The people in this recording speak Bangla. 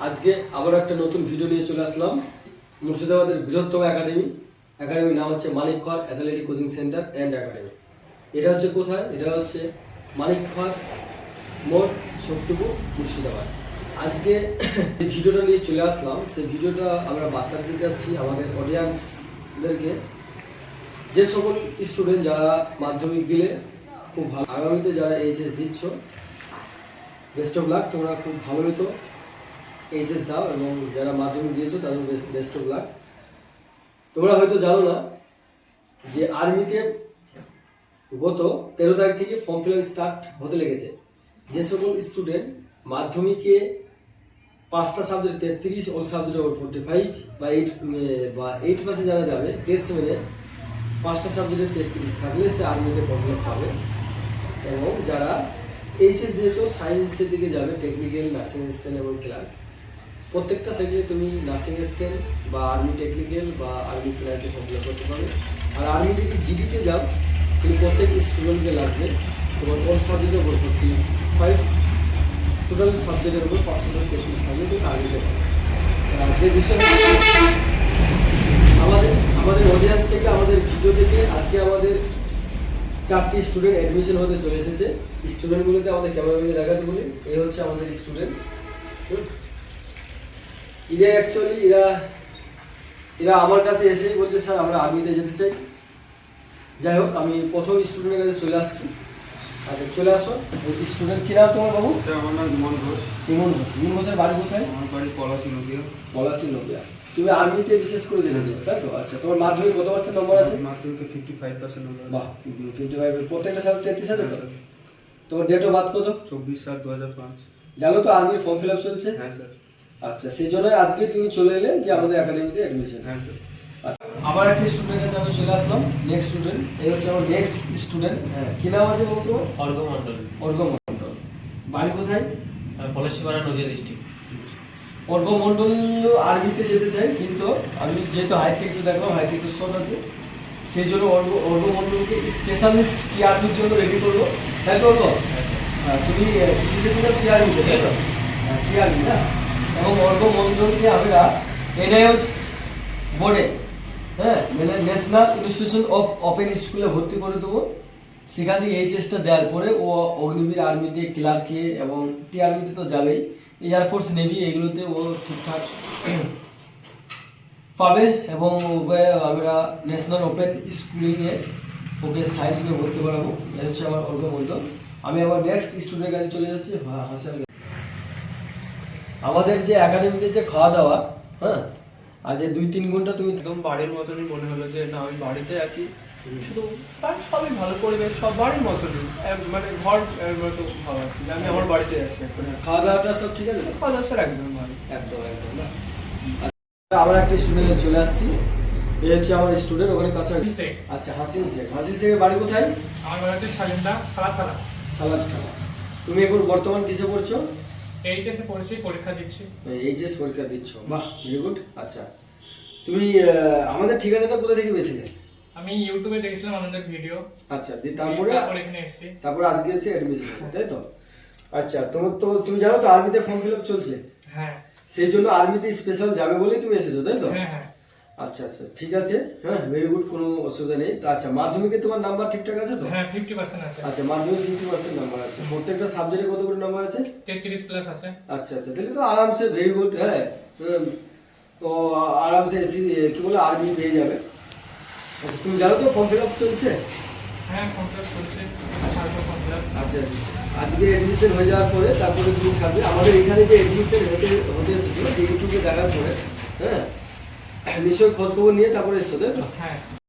আজকে আবার একটা নতুন ভিডিও নিয়ে চলে আসলাম। মুর্শিদাবাদের বৃহত্তম একাডেমির নাম হচ্ছে মানিক খর athletic coaching centre and academy. এটা হচ্ছে কোথায়? এটা হচ্ছে মানিক খর মোড়, শক্তিপুর, মুর্শিদাবাদ। আজকে যে ভিডিওটা নিয়ে চলে আসলাম, সেই ভিডিওটা আমরা বার্তা দিতে যাচ্ছি আমাদের অডিয়েন্সদেরকে। যে সকল স্টুডেন্ট যারা মাধ্যমিক দিলে খুব ভালো, আগামীতে যারা এইচএস দিচ্ছ, বেস্ট অফ লাক। তোমরা খুব ভালো মতো এইচএস দাও এবং যারা মাধ্যমিক দিয়েছো তাদের বেস্ট অফ লাক। তোমরা হয়তো জানো না যে আর্মিতে গত 13 তারিখ থেকে ফর্ম ফিল আপ স্টার্ট হতে লেগেছে। যে সকল স্টুডেন্ট মাধ্যমিকে 5টা সাবজেক্ট 33, অল সাবজেক্ট 45 বা 8 পাসে যারা যাবে, টেস্ট 7-এ 5টা সাবজেক্টে 33 থাকলে সে আর্মিতে ফর্ম ফিল আপ পাবে। এবং যারা এইচএস দিয়েছো সায়েন্সের দিকে যাবে, টেকনিক্যাল, নার্সিং অ্যাসিস্ট্যান্ট এবং ক্লার্ক, প্রত্যেকটা সাইডে তুমি নার্সিং অ্যাসিস্ট্যান্ট বা আর্মি টেকনিক্যাল বা আর্মি ক্লার্কে ফর্ম ফিল আপ করতে পারবে। আর আর্মি থেকে জিডিতে যাও, তুমি প্রত্যেক স্টুডেন্টকে লাগবে তোমার অল সাবজেক্টের উপর 45, টোটাল সাবজেক্টের উপর 533 থাকলে তুমি আর্মিতে পাবে। যে বিষয়টা আমাদের অডিয়েন্স থেকে, আমাদের ভিডিও থেকে আজকে আমাদের 4টি স্টুডেন্ট অ্যাডমিশন হতে চলে এসেছে। স্টুডেন্টগুলোকে আমাদের ক্যামেরাম্যানকে দেখাতে বলি। এই হচ্ছে আমাদের স্টুডেন্ট। অ্যাকচুয়ালি এরা আমার কাছে এসেই বলছে, স্যার আমরা আর্মিতে যেতে চাই। যাই হোক, আমি প্রথম স্টুডেন্টের কাছে চলে আসছি। আচ্ছা, চলে আসো। স্টুডেন্ট কী নাম তোমার বাবু? স্যার আমার নাম ইমন ঘোষ। ইমন ঘোষ। ইমন ঘোষের বাড়ি কোথায়? আমার বাড়ি পলাশী নদিয়া। পলাশী নদিয়া। তুমি আর্মিতে বিশেষ করে যেতে চাও, তাই তো? আচ্ছা, তোমার মাধ্যমিক কত পার্সেন্ট নম্বর আছে? মাধ্যমিকে 55% নম্বর। বাহ, 55। প্রত্যেকটা সাবজেক্ট 33 আছে তো? তোমার ডেট অফ বার্থ কত? 24/7/2005। জানো তো আর্মির ফর্ম ফিল আপ চলছে? হ্যাঁ স্যার। আচ্ছা, সেই জন্য আজকে তুমি চলে এলে যে আমাদের একাডেমিতে অ্যাডমিশন। হ্যাঁ স্যার। আবার একটা স্টুডেন্টের কাছে আমি চলে আসলাম। নেক্সট স্টুডেন্ট, এই হচ্ছে আমার নেক্সট স্টুডেন্ট। হ্যাঁ, কি নাম আছে বলতো? অর্ঘ মন্ডল। অর্ঘ মন্ডল। বাড়ি কোথায়? পলাশীপাড়া, নদিয়া ডিস্ট্রিক্ট। অর্ঘ মন্ডল আর্মিতে যেতে চাই, কিন্তু আমি যেহেতু হাইটেক দেখলাম, হাইটেক শর্ট আছে, সেই জন্য অর্ঘ মন্ডলকে স্পেশালিস্ট টিআরবির জন্য রেডি করবো, তাই তো? অর্ঘ, তুমি কিসে টিআরবিতে, তাই তো? টিআরবি না? এবং অর্ঘ মন্ডলকে আমরা এনআইএস বোর্ডে, হ্যাঁ, মানে ন্যাশনাল ইনস্টিটিউশন অফ ওপেন স্কুলে ভর্তি করে দেবো। সেখান থেকে এইচএসটা দেওয়ার পরে ও অগ্নিবীর, আর্মিতে, ক্লার্কে এবং টিআরবিতে তো যাবেই, এয়ারফোর্স, নেভি, এগুলোতে ও ঠিকঠাক পাবে। এবং ওকে আমরা ন্যাশনাল ওপেন স্কুলিংয়ে ওকে সায়েন্স নিয়ে ভর্তি করাবো। এটা হচ্ছে আমার অর্ঘ মন্ডল। আমি আবার নেক্সট স্টুডেন্টের কাছে চলে যাচ্ছি। হাসান, আমাদের যে একাডেমিতে যে খাওয়া দাওয়া, হ্যাঁ, আর যে 2-3 ঘন্টা তুমি একদম বাড়ির মতনই মনে হলো যে না আমি বাড়িতে আছি। শুধু সবই ভালো, পরিবেশ সব বাড়ির মতনই, মানে ঘর মতো ভালো আসছে যে আমি আমার বাড়িতে আছি। খাওয়া দাওয়াটা সব ঠিক আছে? খাওয়া দাওয়া স্যার একদম ভালো। একদম না। আবার একটা স্টুডেন্টে চলে আসছি। এই হচ্ছে আমার স্টুডেন্ট, ওখানে কাছে। আচ্ছা, হাসিন শেখ। হাসিন শেখের বাড়ি কোথায়? আমার বাড়ি হচ্ছে শালিন্দা, সালাদখানা। সালাদখানা। তুমি এখন বর্তমান কিসে পড়ছো? এইচএসে পড়েছি, পরীক্ষা দিচ্ছি। এইচএস পরীক্ষা দিচ্ছ, বাহ, ভেরি গুড। আচ্ছা, তুমি আমাদের ঠিকানাটা কোথা থেকে পেয়েছিলে? আমি ইউটিউবে দেখছিলাম আপনাদের ভিডিও। আচ্ছা, তারপরে এখানে এসেছি। তারপরে আজকে এসে অ্যাডমিশন, তাই তো? আচ্ছা, তোমার তো তুমি জানো তো আর্মিতে ফর্ম ফিল আপ চলছে। হ্যাঁ। সেই জন্য আর্মিতে স্পেশাল যাবে বলেই তুমি এসেছো, তাই তো? হ্যাঁ হ্যাঁ। আচ্ছা আচ্ছা, ঠিক আছে। হ্যাঁ, ভেরি গুড, কোনো অসুবিধা নেই। তো আচ্ছা, মাধ্যমিকে তোমার নাম্বার ঠিকঠাক আছে তো? হ্যাঁ, 50% আছে। আচ্ছা, মাধ্যমিকে 50% নাম্বার আছে। প্রত্যেকটা সাবজেক্টে কত করে নাম্বার আছে? 33 প্লাস আছে। আচ্ছা আচ্ছা, তাহলে তো আরামসে, ভেরি গুড। হ্যাঁ, তো আরামসে এসি কি বলে আর্মি পেয়ে যাবে। তুমি জানো তো ফর্ম ফিল আপ চলছে? হ্যাঁ, কমপ্লিট করছে। আচ্ছা আচ্ছা, আজকে অ্যাডমিশন হয়ে যাওয়ার পরে তারপরে তুমি ছাড়বে। আমাদের এখানে যে অ্যাডমিশন হতে এসেছিলো, যে ইউটিউবে দেখার পরে, হ্যাঁ, নিশ্চয়ই খোঁজ খবর নিয়ে তারপরে এসছো, তাই তো? হ্যাঁ।